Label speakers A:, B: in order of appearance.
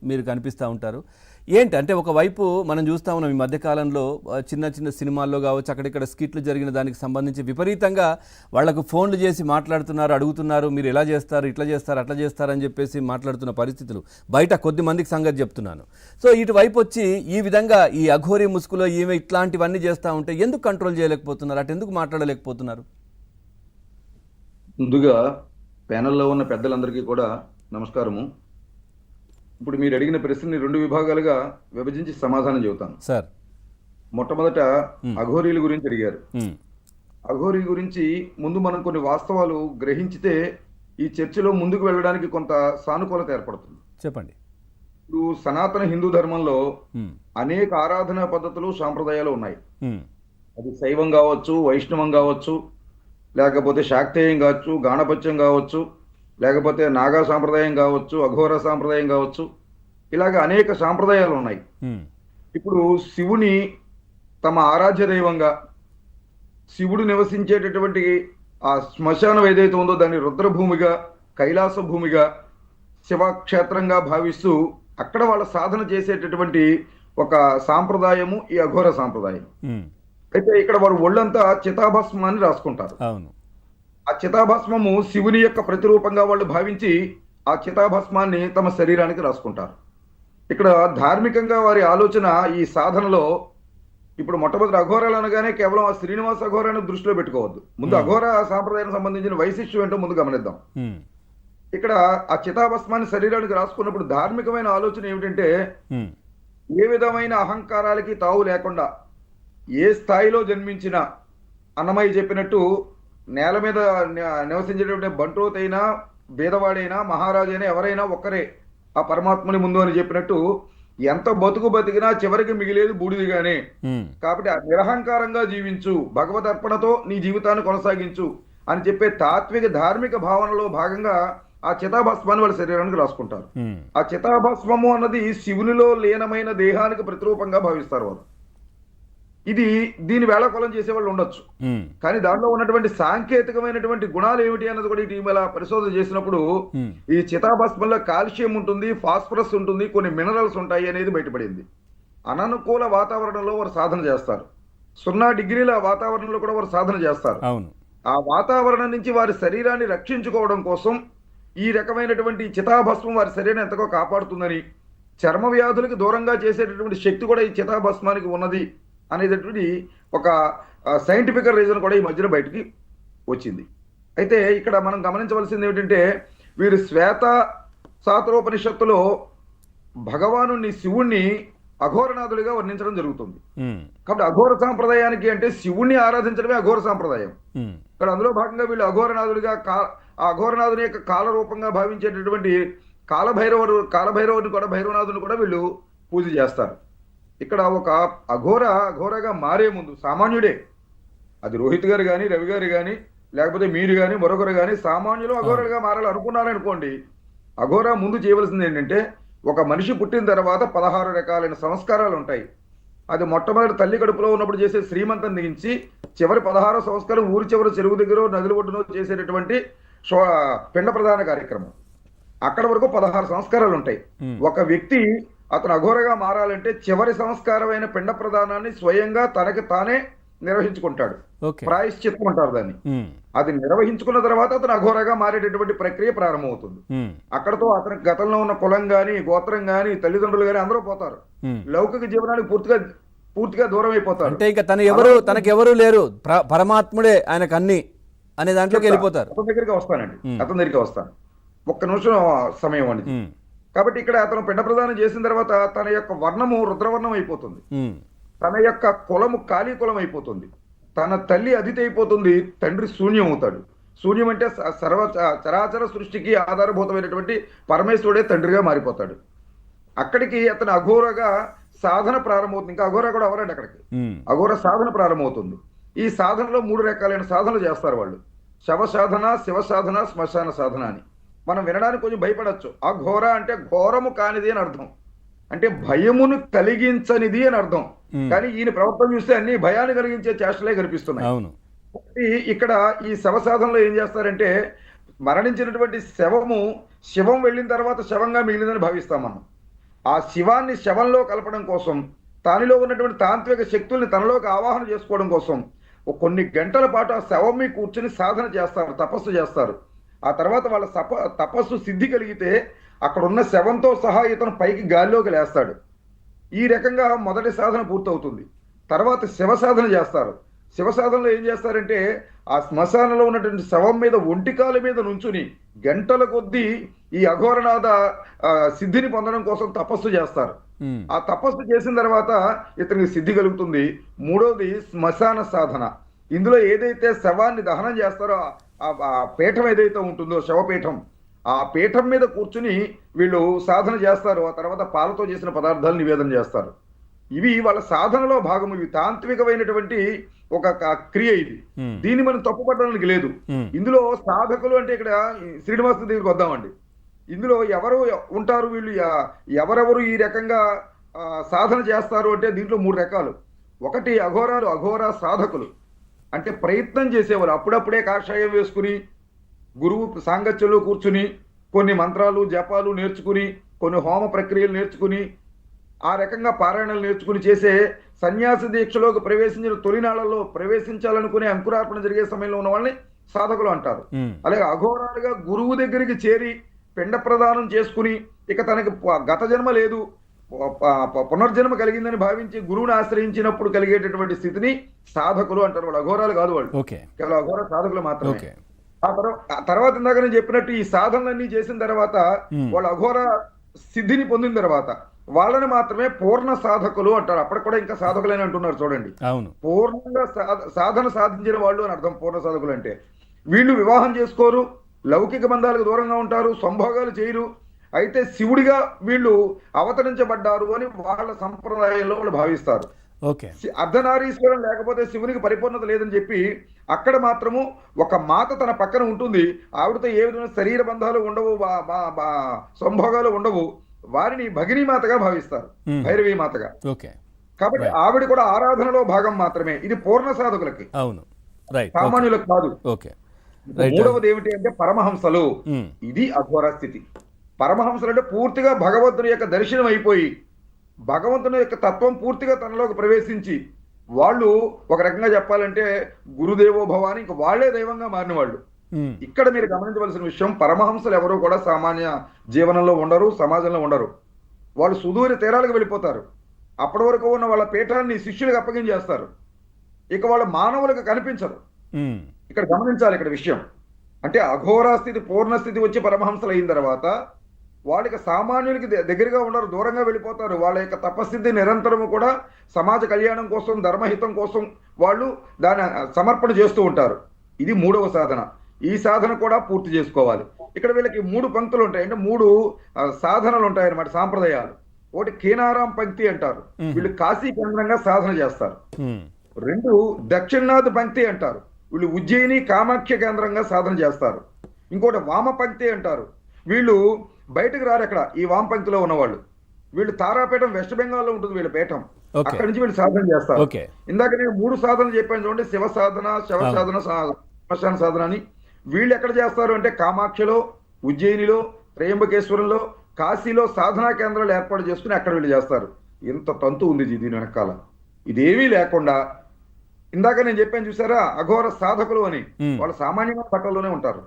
A: మీరు కనిపిస్తూ ఉంటారు. ఏంటి అంటే ఒకవైపు మనం చూస్తూ ఉన్నాం ఈ మధ్యకాలంలో చిన్న చిన్న సినిమాల్లో కావచ్చు, అక్కడిక్కడ స్కిట్లు జరిగిన దానికి సంబంధించి విపరీతంగా వాళ్లకు ఫోన్లు చేసి మాట్లాడుతున్నారు, అడుగుతున్నారు, మీరు ఎలా చేస్తారు, ఇట్లా చేస్తారు, అట్లా చేస్తారు అని చెప్పేసి మాట్లాడుతున్న పరిస్థితులు బయట కొద్ది మందికి సంగతి చెప్తున్నాను. సో ఇటువైపు వచ్చి ఈ విధంగా ఈ అఘోరీ ముసుగులో ఈమె ఇట్లాంటివన్నీ చేస్తూ ఉంటే ఎందుకు కంట్రోల్ చేయలేకపోతున్నారు, అటు ఎందుకు మాట్లాడలేకపోతున్నారు?
B: ముందుగా ప్యానెల్లో ఉన్న పెద్దలందరికీ కూడా నమస్కారము. ఇప్పుడు మీరు అడిగిన ప్రశ్నని 2 విభాగాలుగా విభజించి సమాధానం చెబుతాను
A: సార్.
B: మొట్టమొదట అఘోరీల గురించి అడిగారు. అఘోరీ గురించి ముందు మనం కొన్ని వాస్తవాలు గ్రహించితే ఈ చర్చలో ముందుకు వెళ్ళడానికి కొంత సానుకూలత ఏర్పడుతుంది.
A: చెప్పండి.
B: ఇప్పుడు సనాతన హిందూ ధర్మంలో అనేక ఆరాధనా పద్ధతులు సాంప్రదాయాలు ఉన్నాయి. అది శైవం కావచ్చు, వైష్ణవం కావచ్చు, లేకపోతే శాక్తేయం కావచ్చు, గాణపత్యం కావచ్చు, లేకపోతే నాగా సాంప్రదాయం కావచ్చు, అఘోర సాంప్రదాయం కావచ్చు, ఇలాగ అనేక సాంప్రదాయాలు ఉన్నాయి. ఇప్పుడు శివుని తమ ఆరాధ్య దైవంగా, శివుడు నివసించేటటువంటి ఆ శ్మశానం ఏదైతే ఉందో దాన్ని రుద్రభూమిగా, కైలాస భూమిగా, శివక్షేత్రంగా భావిస్తూ అక్కడ వాళ్ళ సాధన చేసేటటువంటి ఒక సాంప్రదాయము ఈ అఘోర సాంప్రదాయం. అయితే ఇక్కడ వారు ఒళ్ళంతా చితాభస్మాన్ని రాసుకుంటారు.
A: అవును.
B: ఆ చితాభస్మము శివుని యొక్క ప్రతిరూపంగా వాళ్ళు భావించి ఆ చితాభస్మాన్ని తమ శరీరానికి రాసుకుంటారు. ఇక్కడ ధార్మికంగా వారి ఆలోచన ఈ సాధనలో ఇప్పుడు మొట్టమొదటి అఘోరాలు అనగానే కేవలం ఆ శ్రీనివాస అఘోరాన్ని దృష్టిలో పెట్టుకోవద్దు. ముందు అఘోర సాంప్రదాయానికి సంబంధించిన వైశిష్ట్యం ఏంటో ముందు గమనిద్దాం. ఇక్కడ ఆ చితాభస్మాన్ని శరీరానికి రాసుకున్నప్పుడు ధార్మికమైన ఆలోచన ఏమిటంటే ఏ విధమైన అహంకారాలకి తావు లేకుండా ఏ స్థాయిలో జన్మించినా అన్నమయ్య చెప్పినట్టు నేల మీద నివసించేటువంటి బంట్రోతైనా, భేదవాడైనా, మహారాజైనా ఎవరైనా ఒక్కరే ఆ పరమాత్మని ముందు అని చెప్పినట్టు ఎంత బతుకు బతికినా చివరికి మిగిలేదు బూడిదిగానే. కాబట్టి నిరహంకారంగా జీవించు, భగవద్ అర్పణతో నీ జీవితాన్ని కొనసాగించు అని చెప్పే తాత్విక ధార్మిక భావనలో భాగంగా ఆ చితాభస్మాన్ని వాళ్ళ శరీరానికి రాసుకుంటారు. ఆ చితాభస్మము అన్నది శివునిలో లీనమైన దేహానికి ప్రతిరూపంగా భావిస్తారు వారు. ఇది దీని వేళాకోళం చేసేవాళ్ళు ఉండొచ్చు, కానీ దాంట్లో ఉన్నటువంటి సాంకేతికమైనటువంటి గుణాలు ఏమిటి అన్నది కూడా ఇటీవల పరిశోధన చేసినప్పుడు ఈ చితాభస్మంలో కాల్షియం ఉంటుంది, ఫాస్ఫరస్ ఉంటుంది, కొన్ని మినరల్స్ ఉంటాయి అనేది బయటపడింది. అననుకూల వాతావరణంలో వారు సాధన చేస్తారు. 0 డిగ్రీల వాతావరణంలో కూడా వారు సాధన చేస్తారు. ఆ వాతావరణం నుంచి వారి శరీరాన్ని రక్షించుకోవడం కోసం ఈ రకమైనటువంటి చితాభస్మం వారి శరీరాన్ని ఎంతగా కాపాడుతుందని, చర్మ వ్యాధులకు దూరంగా చేసేటటువంటి శక్తి కూడా ఈ చితాభస్మానికి ఉన్నది అనేటటువంటి ఒక సైంటిఫిక్ రీజన్ కూడా ఈ మధ్యన బయటికి వచ్చింది. అయితే ఇక్కడ మనం గమనించవలసింది ఏమిటంటే వీరు శ్వేత శాస్త్రోపనిషత్తులో భగవాను శివుణ్ణి అఘోరనాథుడిగా వర్ణించడం జరుగుతుంది. కాబట్టి అఘోర సాంప్రదాయానికి అంటే శివుణ్ణి ఆరాధించడమే అఘోర సాంప్రదాయం. ఇక్కడ అందులో భాగంగా వీళ్ళు అఘోరనాథుడిగా ఆ అఘోరనాథుని యొక్క కాల రూపంగా భావించేటటువంటి కాలభైరవుని కూడా, భైరవనాథుని కూడా వీళ్ళు పూజ చేస్తారు. ఇక్కడ ఒక అఘోరగా మారే ముందు సామాన్యుడే, అది రోహిత్ గారు కానీ, రవి గారు కానీ, లేకపోతే మీరు కానీ, మరొకరు కానీ సామాన్యులు అఘోరగా మారాలనుకున్నారనుకోండి, అఘోర ముందు చేయవలసింది ఏంటంటే ఒక మనిషి పుట్టిన తర్వాత 16 రకాలైన సంస్కారాలు ఉంటాయి. అది మొట్టమొదటి తల్లి కడుపులో ఉన్నప్పుడు చేసే శ్రీమంతం దించి చివరి 16వ సంస్కారం ఊరి చివరి చెరువు దగ్గర నదుల ఒడ్డునో చేసేటటువంటి పిండ ప్రధాన కార్యక్రమం. అక్కడ వరకు 16 సంస్కారాలు ఉంటాయి. ఒక వ్యక్తి అతను అఘోరగా మారాలంటే చివరి సంస్కారమైన పిండ ప్రదానాన్ని స్వయంగా తనకి తానే నిర్వహించుకుంటాడు. ప్రాయశ్చిత్తం అంటారు దాన్ని. అది నిర్వహించుకున్న తర్వాత అతను అఘోరగా మారేటటువంటి ప్రక్రియ ప్రారంభమవుతుంది. అక్కడతో అతనికి గతంలో ఉన్న కులం గాని, గోత్రం గాని, తల్లిదండ్రులు గాని అందరూ పోతారు. లౌకిక జీవనానికి పూర్తిగా దూరం అయిపోతారు.
A: అంటే ఇంకా తనకెవరు లేరు, పరమాత్ముడే ఆయనకు అన్ని అనే దాంట్లోకి వెళ్ళిపోతారు.
B: అతని దగ్గరికి వస్తాను. ఒక్క నిమిషం సమయం అండి. కాబట్టి ఇక్కడ అతను పిండ ప్రదానం చేసిన తర్వాత తన యొక్క వర్ణము రుద్రవర్ణం అయిపోతుంది, తన యొక్క కులము కాళీ కులం అయిపోతుంది, తన తల్లి అదితి అయిపోతుంది, తండ్రి శూన్యం అవుతాడు. శూన్యం అంటే చరాచర సృష్టికి ఆధారభూతమైనటువంటి పరమేశ్వరుడే తండ్రిగా మారిపోతాడు. అక్కడికి అతను అఘోరగా సాధన ప్రారంభమవుతుంది. ఇంకా అఘోర కూడా అవరండి, అక్కడికి అఘోర సాధన ప్రారంభమవుతుంది. ఈ సాధనలో 3 రకాలైన సాధనలు చేస్తారు వాళ్ళు: శవ సాధన, శివ సాధన, శ్మశాన సాధన అని. మనం వినడానికి కొంచెం భయపడచ్చు. అఘోర అంటే ఘోరము కానిది అని అర్థం, అంటే భయమును కలిగించనిది అని అర్థం. కానీ ఈయన ప్రవర్తన చూస్తే అన్ని భయాన్ని కలిగించే చేష్టలే కనిపిస్తున్నాయి. ఇక్కడ ఈ శవ సాధనలో ఏం చేస్తారంటే మరణించినటువంటి శవము శివం వెళ్ళిన తర్వాత శవంగా మిగిలిందని భావిస్తాం మనం. ఆ శివాన్ని శవంలో కలపడం కోసం, తానిలో ఉన్నటువంటి తాంత్రిక శక్తుల్ని తనలోకి ఆవాహన చేసుకోవడం కోసం కొన్ని గంటల పాటు ఆ శవం మీద కూర్చొని సాధన చేస్తారు, తపస్సు చేస్తారు. ఆ తర్వాత వాళ్ళ తపస్సు సిద్ధి కలిగితే అక్కడ ఉన్న శవంతో సహా ఇతను పైకి గాల్లోకి లేస్తాడు. ఈ రకంగా మొదటి సాధన పూర్తవుతుంది. తర్వాత శివ సాధన చేస్తారు. శివ సాధనలో ఏం చేస్తారంటే ఆ శ్మశానంలో ఉన్నటువంటి శవం మీద ఒంటికాల మీద నుంచుని గంటల కొద్దీ ఈ అఘోరనాథ సిద్ధిని పొందడం కోసం తపస్సు చేస్తారు. ఆ తపస్సు చేసిన తర్వాత ఇతనికి సిద్ధి కలుగుతుంది. మూడోది శ్మశాన సాధన. ఇందులో ఏదైతే శవాన్ని దహనం చేస్తారో ఆ పీఠం ఏదైతే ఉంటుందో శవపీఠం, ఆ పీఠం మీద కూర్చుని వీళ్ళు సాధన చేస్తారు. ఆ తర్వాత పాలతో చేసిన పదార్థాలు నివేదన చేస్తారు. ఇవి వాళ్ళ సాధనలో భాగం. ఇవి తాంత్వికమైనటువంటి ఒక క్రియ. ఇది దీన్ని మనం తప్పుపట్టడానికి లేదు. ఇందులో సాధకులు అంటే ఇక్కడ శ్రీనివాస దగ్గరికి వద్దామండి. ఇందులో ఎవరు ఉంటారు, వీళ్ళు ఎవరెవరు ఈ రకంగా సాధన చేస్తారు అంటే దీంట్లో 3 రకాలు. ఒకటి అఘోరా సాధకులు, అంటే ప్రయత్నం చేసేవారు. అప్పుడప్పుడే కాషాయం వేసుకుని గురువు సాంగత్యంలో కూర్చుని కొన్ని మంత్రాలు జపాలు నేర్చుకుని, కొన్ని హోమ ప్రక్రియలు నేర్చుకుని, ఆ రకంగా పారాయణలు నేర్చుకుని చేసే సన్యాసి దీక్షలోకి ప్రవేశించిన తొలినాళ్లలో ప్రవేశించాలనుకునే అంకురార్పణ జరిగే సమయంలో ఉన్న వాళ్ళని సాధకులు అంటారు. అలాగే అఘోరాలుగా గురువు దగ్గరికి చేరి పిండ ప్రదానం చేసుకుని ఇక తనకి గత జన్మ లేదు, పునర్జన్మ కలిగిందని భావించి గురువుని ఆశ్రయించినప్పుడు కలిగేటటువంటి స్థితిని సాధకులు అంటారు. వాళ్ళు అఘోరాలు కాదు, వాళ్ళు కేవలం అఘోర సాధకులు మాత్రమే. ఆ తర్వాత ఇందాక నేను చెప్పినట్టు ఈ సాధనలన్నీ చేసిన తర్వాత వాళ్ళు అఘోర సిద్ధిని పొందిన తర్వాత వాళ్ళని మాత్రమే పూర్ణ సాధకులు అంటారు. అప్పటికి కూడా ఇంకా సాధకులని అంటున్నారు చూడండి. పూర్ణంగా సాధన సాధించిన వాళ్ళు అని అర్థం పూర్ణ సాధకులు అంటే. వీళ్ళు వివాహం చేసుకోరు, లౌకిక బంధాలకు దూరంగా ఉంటారు, సంభోగాలు చేయరు. అయితే శివుడిగా వీళ్ళు అవతరించబడ్డారు అని వాళ్ళ సంప్రదాయంలో వాళ్ళు భావిస్తారు. అర్ధనారీశ్వరం లేకపోతే శివునికి పరిపూర్ణత లేదని చెప్పి అక్కడ మాత్రము ఒక మాత తన పక్కన ఉంటుంది. ఆవిడతో ఏ విధమైన శరీర బంధాలు ఉండవు, సంభోగాలు ఉండవు. వారిని భగినీ మాతగా భావిస్తారు, భైరవీ మాతగా. కాబట్టి ఆవిడ కూడా ఆరాధనలో భాగం మాత్రమే. ఇది పూర్ణ సాధకులకి, సామాన్యులకు కాదు. మూడవది ఏమిటి అంటే పరమహంసలు. ఇది అఘోర స్థితి. పరమహంసలు అంటే పూర్తిగా భగవంతుని యొక్క దర్శనం అయిపోయి భగవంతుని యొక్క తత్వం పూర్తిగా తనలోకి ప్రవేశించి వాళ్ళు ఒక రకంగా చెప్పాలంటే గురుదేవో భవాని, ఇంక వాళ్లే దైవంగా మారిన వాళ్ళు. ఇక్కడ మీరు గమనించవలసిన విషయం, పరమహంసలు ఎవరు కూడా సామాన్య జీవనంలో ఉండరు, సమాజంలో ఉండరు. వాళ్ళు సుదూర తీరాలకు వెళ్ళిపోతారు. అప్పటి వరకు ఉన్న వాళ్ళ పీఠాన్ని శిష్యులకు అప్పగించేస్తారు. ఇక వాళ్ళ మానవులకు కనిపించరు. ఇక్కడ గమనించాలి ఇక్కడ విషయం. అంటే అఘోరా స్థితి పూర్ణస్థితి వచ్చి పరమహంసలు అయిన తర్వాత వాళ్ళకి సామాన్యులకి దగ్గరగా ఉండరు, దూరంగా వెళ్ళిపోతారు. వాళ్ళ యొక్క తపస్థితి నిరంతరము కూడా సమాజ కళ్యాణం కోసం, ధర్మహితం కోసం వాళ్ళు దాన్ని సమర్పణ చేస్తూ ఉంటారు. ఇది మూడవ సాధన. ఈ సాధన కూడా పూర్తి చేసుకోవాలి. ఇక్కడ వీళ్ళకి 3 పంక్తులు ఉంటాయి, అంటే 3 సాధనలు ఉంటాయి అన్నమాట, సాంప్రదాయాలు. ఒకటి కీనారాం పంక్తి అంటారు, వీళ్ళు కాశీ కేంద్రంగా సాధన చేస్తారు. 2 దక్షిణాథ్ పంక్తి అంటారు, వీళ్ళు ఉజ్జయిని కామాఖ్య కేంద్రంగా సాధన చేస్తారు. ఇంకోటి వామ పంక్తి అంటారు, వీళ్ళు బయటకు రారు ఎక్కడ, ఈ వామ పంక్తిలో ఉన్నవాళ్ళు. వీళ్ళు తారాపీఠం వెస్ట్ బెంగాల్లో ఉంటుంది వీళ్ళ పీఠం, అక్కడి నుంచి వీళ్ళు సాధన చేస్తారు. ఇందాక నేను 3 సాధనలు చెప్పాను చూడండి, శివ సాధన, శవ సాధన, శ్మశాన సాధన అని. వీళ్ళు ఎక్కడ చేస్తారు అంటే కామాఖ్యలో, ఉజ్జయినిలో, త్రయంబకేశ్వరంలో, కాశీలో సాధనా కేంద్రాలు ఏర్పాటు చేసుకుని అక్కడ వీళ్ళు చేస్తారు. ఎంత తంతు ఉంది దీని వెనకాల. ఇదేమీ లేకుండా ఇందాక నేను చెప్పాను చూసారా అఘోర సాధకులు అని, వాళ్ళు సామాన్యమైన పట్టణంలోనే ఉంటారు.